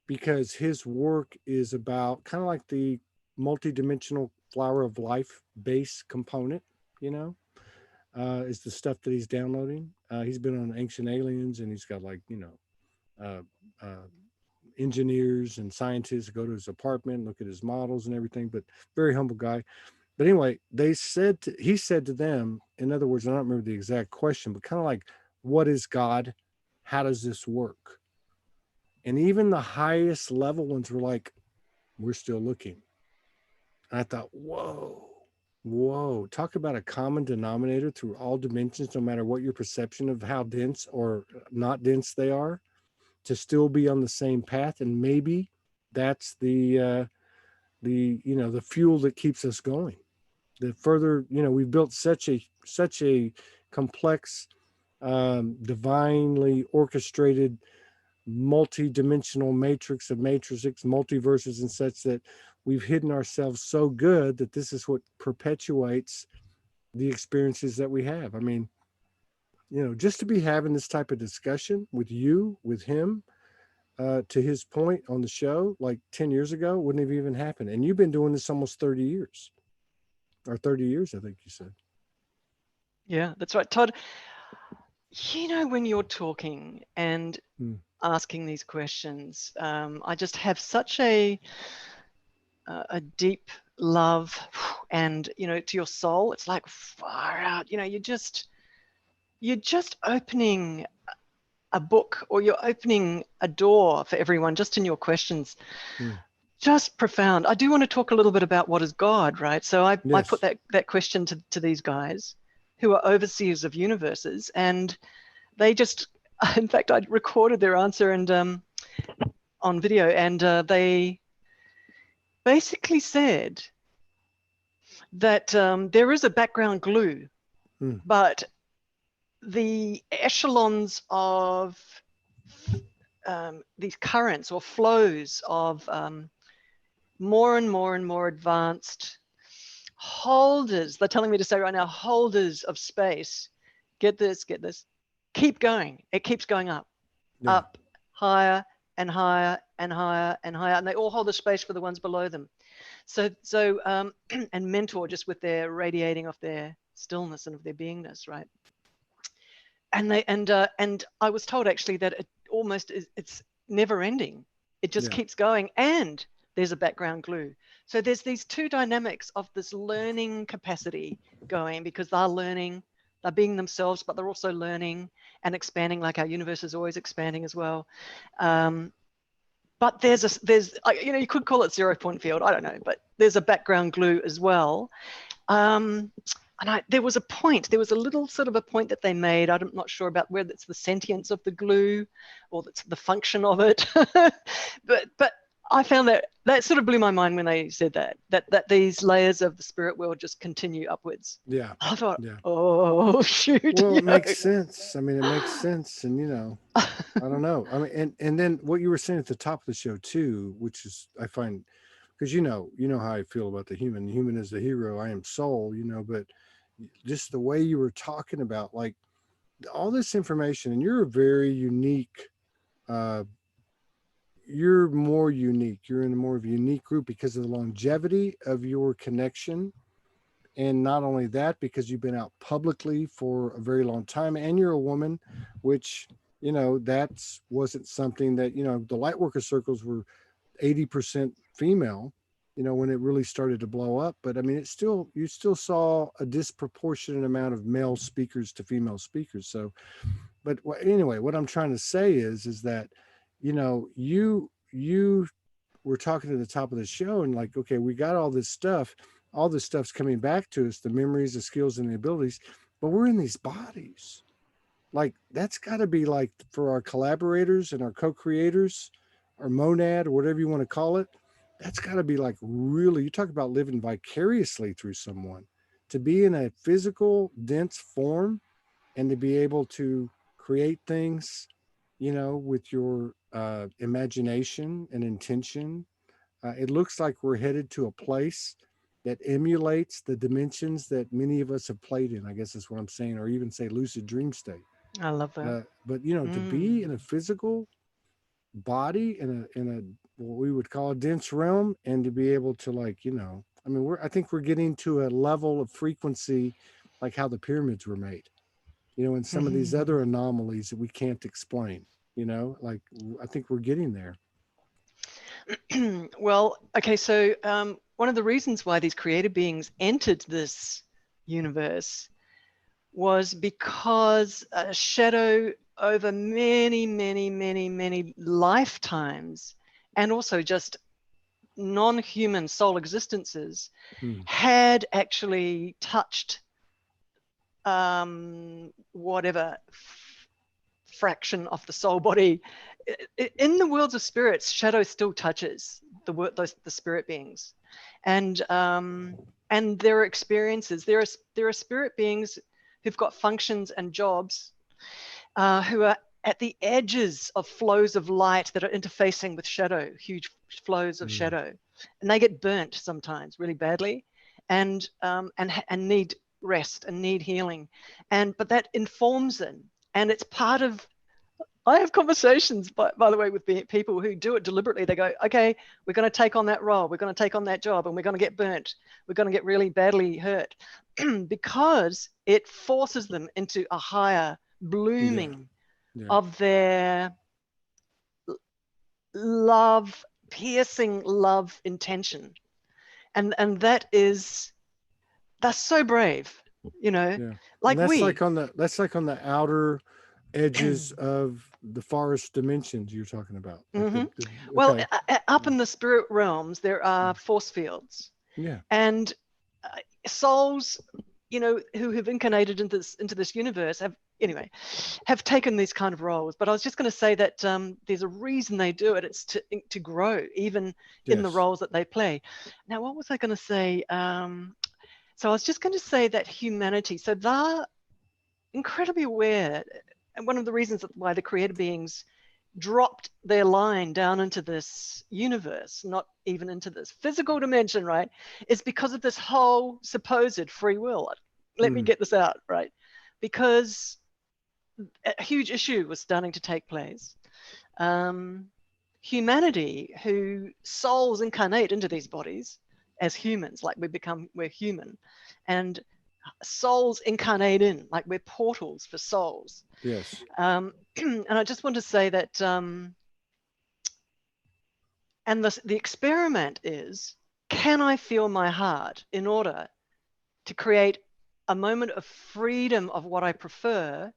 A: because his work is about kind of like the multidimensional flower of life base component, is the stuff that he's downloading. He's been on Ancient Aliens, and he's got uh, uh, engineers and scientists go to his apartment, look at his models and everything, but very humble guy. But anyway, he said to them, in other words, I don't remember the exact question, but kind of like, what is God? How does this work? And even the highest level ones were like, we're still looking. And I thought, whoa, talk about a common denominator through all dimensions, no matter what your perception of how dense or not dense they are, to still be on the same path. And maybe that's the fuel that keeps us going. The further, we've built such a complex, divinely orchestrated, multi-dimensional matrix of matrices, multiverses and such, that we've hidden ourselves so good that this is what perpetuates the experiences that we have. I mean, just to be having this type of discussion with you, with him, to his point on the show, like 10 years ago, wouldn't have even happened. And you've been doing this almost 30 years, or 30 years, I think you said.
B: Yeah, that's right, Todd. When you're talking and asking these questions, I just have such a deep love, and to your soul, it's like far out. You're just opening a book, or you're opening a door for everyone just in your questions. Just profound. I do want to talk a little bit about what is God, right? So I put that question to these guys who are overseers of universes, and they just, in fact, I recorded their answer and on video, and they basically said that there is a background glue, but the echelons of these currents or flows of more and more and more advanced holders, they're telling me to say right now, holders of space, get this, keep going. It keeps going up, up, higher and higher and higher and higher, and they all hold the space for the ones below them. So and mentor just with their radiating of their stillness and of their beingness, right? And I was told actually that it almost is, it's never ending. It just keeps going, and there's a background glue. So there's these two dynamics of this learning capacity going, because they're learning They're being themselves, but they're also learning and expanding, like our universe is always expanding as well. But there's you could call it 0 point field, I don't know, but there's a background glue as well. And there was a little sort of a point that they made. I'm not sure about whether it's the sentience of the glue or it's the function of it. but I found that sort of blew my mind when they said that these layers of the spirit world just continue upwards.
A: Yeah.
B: I thought,
A: yeah.
B: oh, shoot.
A: Well, it makes sense. I mean, it makes sense. And, I don't know. I mean, and then what you were saying at the top of the show too, which is, I find, because you know how I feel about the human. The human is the hero. I am soul, but just the way you were talking about, like, all this information, and you're a very unique, uh, you're more unique. You're in a more of a unique group because of the longevity of your connection. And not only that, because you've been out publicly for a very long time and you're a woman, which, that's wasn't something that, the light worker circles were 80% female, when it really started to blow up. But I mean, you still saw a disproportionate amount of male speakers to female speakers. So, but anyway, what I'm trying to say is that, you were talking at the top of the show and like, okay, we got all this stuff's coming back to us, the memories, the skills, and the abilities, but we're in these bodies. Like, that's got to be like for our collaborators and our co-creators, our monad, or whatever you want to call it. That's got to be like really, you talk about living vicariously through someone, to be in a physical, dense form and to be able to create things, with your imagination and intention. It looks like we're headed to a place that emulates the dimensions that many of us have played in. I guess that's what I'm saying, or even say lucid dream state.
B: I love that.
A: But to be in a physical body in a what we would call a dense realm, and to be able to, like, I mean, I think we're getting to a level of frequency like how the pyramids were made. And some of these other anomalies that we can't explain. Like, I think we're getting there.
B: Well, okay, so one of the reasons why these creative beings entered this universe was because a shadow over many, many, many, many lifetimes, and also just non-human soul existences, had actually touched whatever fraction of the soul body. In the worlds of spirits, shadow still touches the spirit beings, and there are experiences. There are spirit beings who've got functions and jobs, who are at the edges of flows of light that are interfacing with shadow, huge flows of shadow, and they get burnt sometimes really badly, and need rest and need healing, but that informs them, and it's part of. I have conversations, by the way, with people who do it deliberately. They go, okay, we're going to take on that role. We're going to take on that job, and we're going to get burnt. We're going to get really badly hurt because it forces them into a higher blooming of their love, piercing love intention. And that's so brave, like
A: and
B: we.
A: That's like on the outer edges of the forest dimensions you're talking about. Like
B: Well, up in the spirit realms, there are force fields.
A: Yeah.
B: And souls, who have incarnated into this universe have taken these kind of roles. But I was just going to say that there's a reason they do it. It's to grow, even in the roles that they play. Now, what was I going to say? So I was just going to say that humanity. So they're incredibly aware. And one of the reasons why the creator beings dropped their line down into this universe, not even into this physical dimension, right, is because of this whole supposed free will. Let me get this out, right? Because a huge issue was starting to take place. Humanity, who souls incarnate into these bodies as humans, like we're human, and souls incarnate in, like we're portals for souls.
A: Yes.
B: And I just want to say that, and the experiment is, can I feel my heart in order to create a moment of freedom of what I prefer,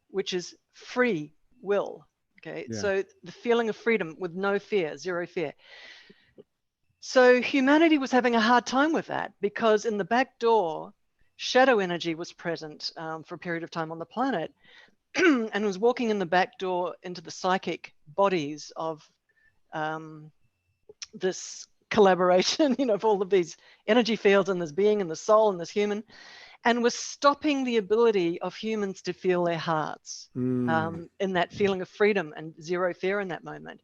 B: which is free will. Okay,
A: Yeah.
B: so the feeling of freedom with no fear, zero fear. So humanity was having a hard time with that because in the back door, shadow energy was present for a period of time on the planet and was walking in the back door into the psychic bodies of this collaboration, of all of these energy fields and this being and the soul and this human, and was stopping the ability of humans to feel their hearts in that feeling of freedom and zero fear in that moment.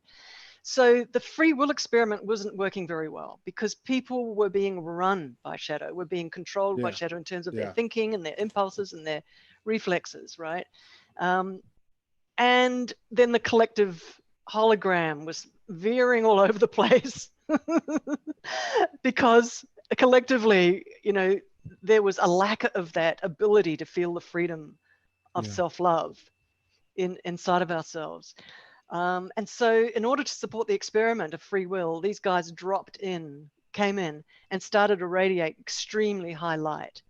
B: So the free will experiment wasn't working very well because people were being run by shadow, were being controlled by shadow in terms of their thinking and their impulses and their reflexes, right? And then the collective hologram was veering all over the place because collectively, there was a lack of that ability to feel the freedom of self-love inside of ourselves. And so in order to support the experiment of free will, these guys came in and started to radiate extremely high light.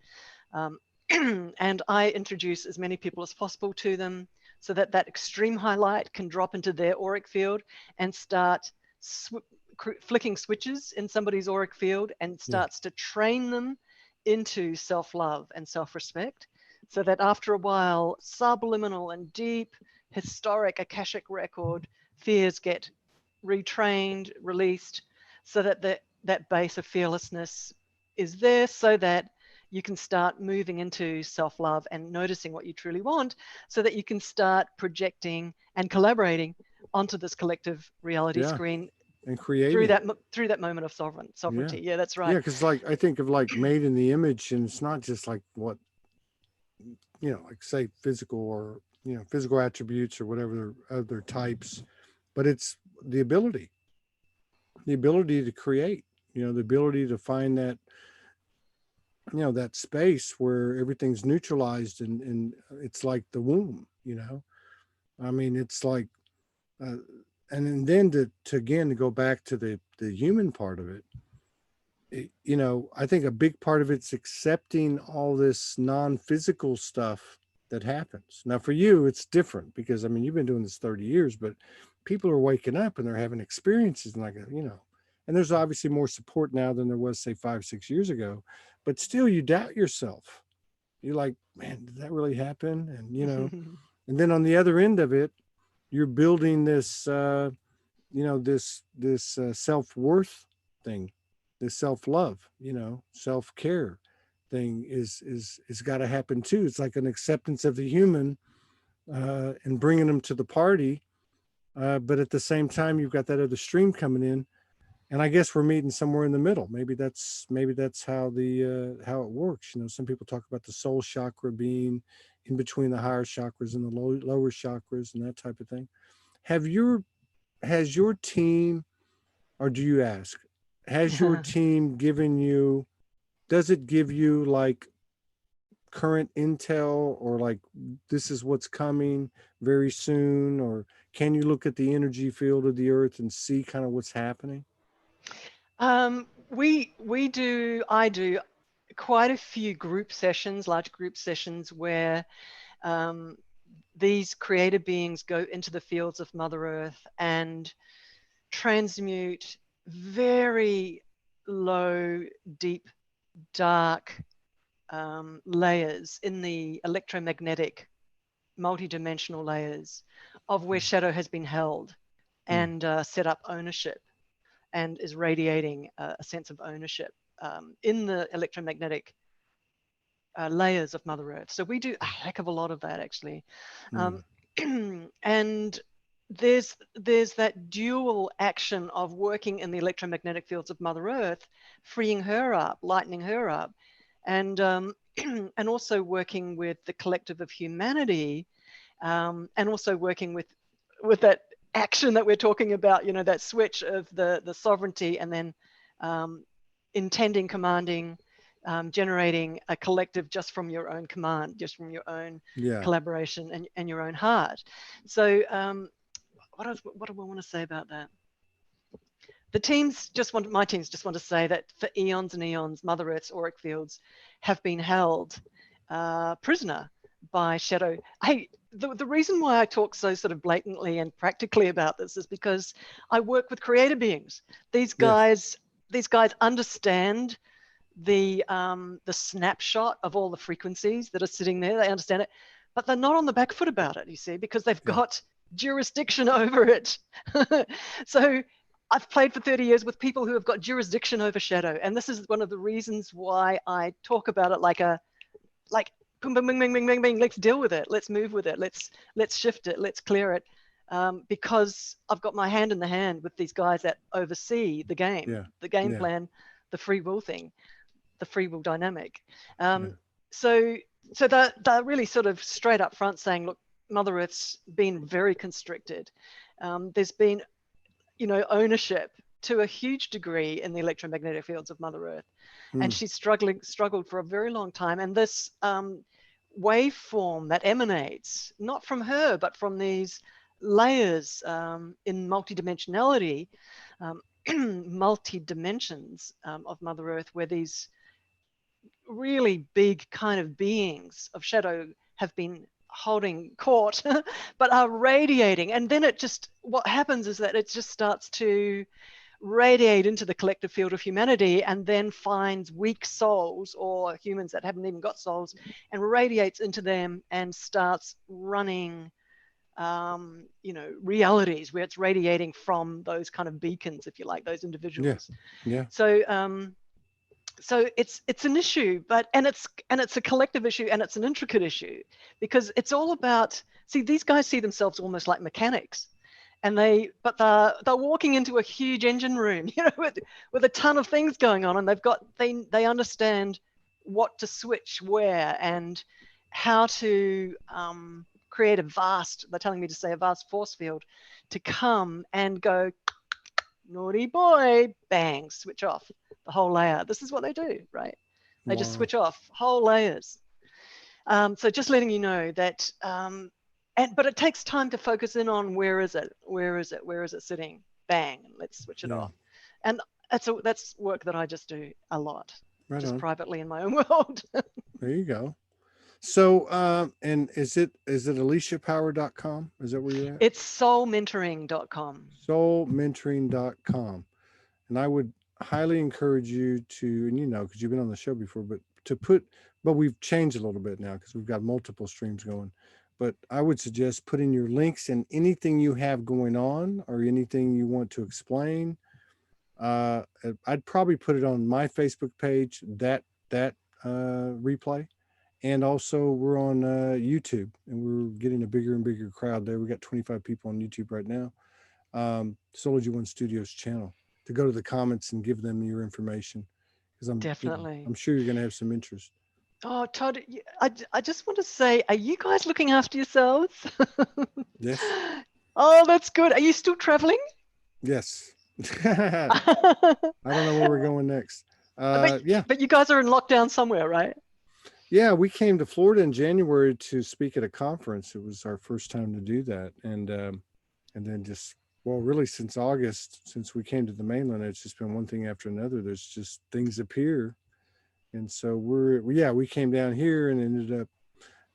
B: And I introduce as many people as possible to them so that that extreme high light can drop into their auric field and start flicking switches in somebody's auric field and starts to train them into self-love and self-respect, so that after a while, subliminal and deep historic akashic record fears get retrained, released, so that that base of fearlessness is there, so that you can start moving into self-love and noticing what you truly want, so that you can start projecting and collaborating onto this collective reality screen
A: and creating
B: through that moment of sovereignty. Yeah, that's right.
A: Yeah, because I think of made in the image, and it's not just what like say physical or physical attributes or whatever other types, but it's the ability to create, the ability to find that that space where everything's neutralized, and it's like the womb. I mean, it's like and then to again to go back to the human part of it, I think a big part of it's accepting all this non-physical stuff that happens. Now, for you, it's different because you've been doing this 30 years, but people are waking up and they're having experiences and there's obviously more support now than there was, say, 5-6 years ago, but still you doubt yourself. You're like, man, did that really happen? And, and then on the other end of it, you're building this, this self-worth thing, this self-love, self-care thing is got to happen too. It's like an acceptance of the human and bringing them to the party. But at the same time, you've got that other stream coming in, and I guess we're meeting somewhere in the middle. Maybe that's how how it works. Some people talk about the soul chakra being in between the higher chakras and the lower chakras and that type of thing. Has your team, or do you ask, has your team given you, does it give you current intel, or this is what's coming very soon, or can you look at the energy field of the earth and see kind of what's happening?
B: I do quite a few large group sessions where these creator beings go into the fields of Mother Earth and transmute very low, deep, dark layers in the electromagnetic multidimensional layers of where shadow has been held and set up ownership and is radiating a sense of ownership in the electromagnetic layers of Mother Earth. So we do a heck of a lot of that, actually. And there's that dual action of working in the electromagnetic fields of Mother Earth, freeing her up, lightening her up, and and also working with the collective of humanity, and also working with that action that we're talking about, that switch of the sovereignty, and then intending, commanding, generating a collective just from your own command, just from your own collaboration and your own heart. So what do I want to say about that? My teams just want to say that for eons and eons, Mother Earth's auric fields have been held prisoner by shadow. Hey, the reason why I talk so sort of blatantly and practically about this is because I work with creator beings. These guys understand the snapshot of all the frequencies that are sitting there. They understand it, but they're not on the back foot about it, you see, because they've got jurisdiction over it. So I've played for 30 years with people who have got jurisdiction over shadow. And this is one of the reasons why I talk about it like boom, bing, bing, bing, bing, bing, let's deal with it. Let's move with it. Let's shift it. Let's clear it. Because I've got my hand in the hand with these guys that oversee the game, the game plan, the free will thing, the free will dynamic. So they're really sort of straight up front saying, look, Mother Earth's been very constricted. There's been, ownership to a huge degree in the electromagnetic fields of Mother Earth. And she's struggled for a very long time. And this waveform that emanates, not from her, but from these layers in multidimensionality, multi-dimensions of Mother Earth, where these really big kind of beings of shadow have been holding court, but are radiating. And then what happens is that it just starts to radiate into the collective field of humanity, and then finds weak souls or humans that haven't even got souls, and radiates into them and starts running realities where it's radiating from those kind of beacons, if you like, those individuals. So it's an issue, and it's a collective issue, and it's an intricate issue, because it's all about, see, these guys see themselves almost like mechanics. And they're walking into a huge engine room, with a ton of things going on, and they understand what to switch where and how to create they're telling me to say a vast force field to come and go, naughty boy, bang, switch off the whole layer. This is what they do, right? They just switch off whole layers. So just letting you know that. But it takes time to focus in on where is it sitting? Bang, and let's switch it off. And that's work that I just do a lot, privately in my own world.
A: There you go. So, and is it aliciapower.com? Is that where you're at?
B: It's soulmentoring.com.
A: Soulmentoring.com. And I would highly encourage you to, and because you've been on the show before, but we've changed a little bit now because we've got multiple streams going. But I would suggest putting your links in anything you have going on or anything you want to explain. I'd probably put it on my Facebook page, that replay. And also we're on YouTube, and we're getting a bigger and bigger crowd there. We got 25 people on YouTube right now. Soulology One Studios channel, to go to the comments and give them your information, because I'm sure you're going to have some interest.
B: Oh, Todd, I just want to say, are you guys looking after yourselves?
A: Yes.
B: Oh, that's good. Are you still traveling?
A: Yes. I don't know where we're going next.
B: But you guys are in lockdown somewhere, right?
A: Yeah, we came to Florida in January to speak at a conference. It was our first time to do that. And then really since August, since we came to the mainland, it's just been one thing after another. There's just things appear. And so we came down here and ended up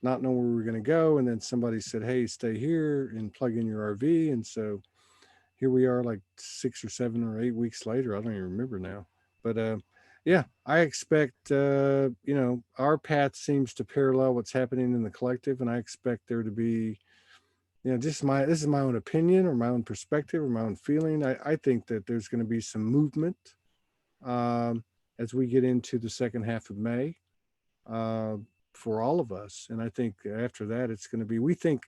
A: not knowing where we were going to go. And then somebody said, hey, stay here and plug in your RV. And so here we are, like 6 or 7 or 8 weeks later. I don't even remember now. But I expect, our path seems to parallel what's happening in the collective. And I expect there to be, this is my own opinion or my own perspective or my own feeling. I think that there's going to be some movement as we get into the second half of May, for all of us. And I think after that, it's going to be, we think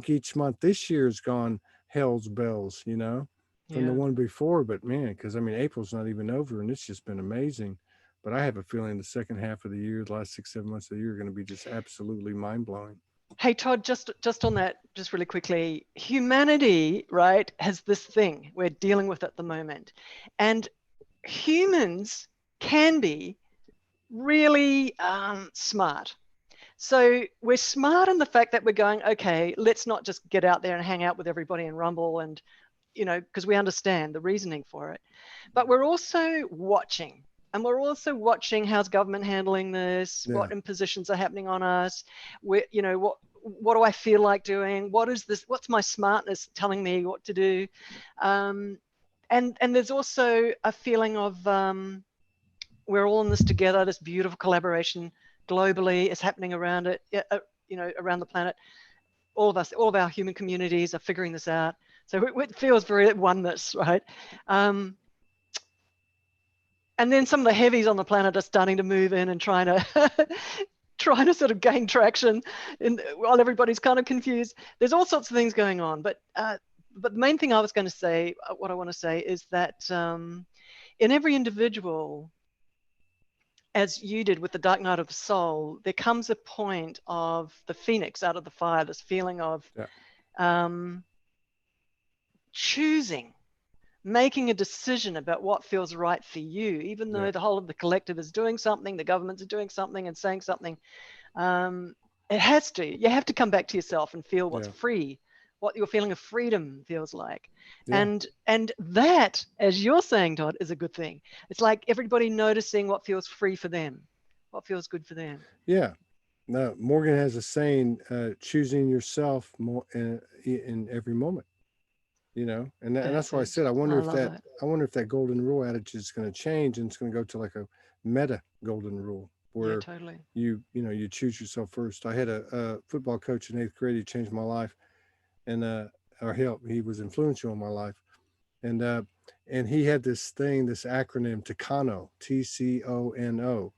A: each month this year has gone hell's bells, from the one before, but man, because April's not even over and it's just been amazing. But I have a feeling the second half of the year, the last 6-7 months of the year, are going to be just absolutely mind blowing.
B: Hey, Todd, just on that, just really quickly, humanity, right, has this thing we're dealing with at the moment. And humans can be really smart. So we're smart in the fact that we're going, okay, let's not just get out there and hang out with everybody and rumble and, because we understand the reasoning for it. But we're also watching. and we're also watching how's government handling this,
A: Yeah.
B: what impositions are happening on us, where, you know, what do I feel like doing? What is this? What's my smartness telling me what to do? And there's also a feeling of we're all in this together. This beautiful collaboration globally is happening around it, you know, around the planet. All of us, all of our human communities are figuring this out. So it feels very oneness, right? And then some of the heavies on the planet are starting to move in and trying to sort of gain traction while everybody's kind of confused. There's all sorts of things going on, but the main thing I was going to say, what I want to say is that in every individual, as you did with the dark night of the soul, there comes a point of the phoenix out of the fire, this feeling of choosing, making a decision about what feels right for you, even though the whole of the collective is doing something, the governments are doing something and saying something. You have to come back to yourself and feel what's free, what your feeling of freedom feels like. And that, as you're saying, Todd, is a good thing. It's like everybody noticing what feels free for them, what feels good for them.
A: Yeah. No, Morgan has a saying, choosing yourself more in every moment. You know, and that's why I said I wonder if that golden rule adage is going to change, and it's going to go to like a meta golden rule where
B: totally.
A: you choose yourself first. I had a football coach in 8th grade who changed my life, and he was influential in my life, and he had this acronym Takano, TCONO.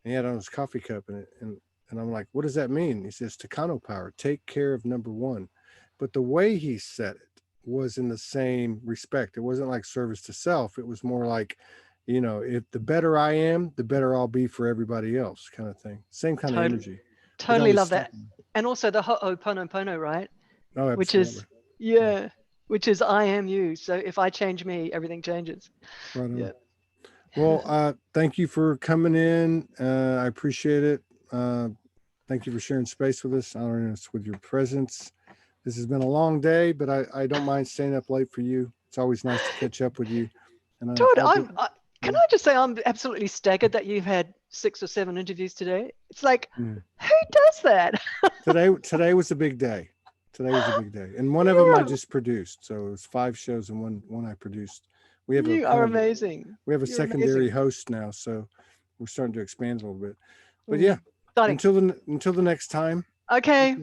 A: And he had it on his coffee cup, and I'm like, what does that mean? He says Takano power, take care of number one. But the way he said it was in the same respect. It wasn't like service to self. It was more like, you know, if the better I am, the better I'll be for everybody else, kind of thing. Same kind of energy.
B: Totally love that. And also the ho'oponopono, right?
A: Oh, absolutely.
B: Which is I am you. So if I change me, everything changes.
A: Right on. Yeah. Well, thank you for coming in. I appreciate it. Thank you for sharing space with us, honoring us with your presence. This has been a long day, but I don't mind staying up late for you. It's always nice to catch up with you. And
B: Todd, can I just say I'm absolutely staggered that you've had 6 or 7 interviews today. It's like, who does that?
A: Today was a big day. Today was a big day, and one of them I just produced. So it was 5 shows, and one I produced.
B: You are amazing.
A: We have a secondary host now, so we're starting to expand a little bit. But yeah, until the next time.
B: Okay.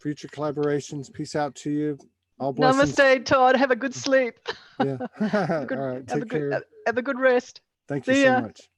A: Future collaborations. Peace out to you. All blessings.
B: Namaste, Todd. Have a good sleep.
A: Yeah. All right. Take care.
B: Have a good rest.
A: Thank you so much.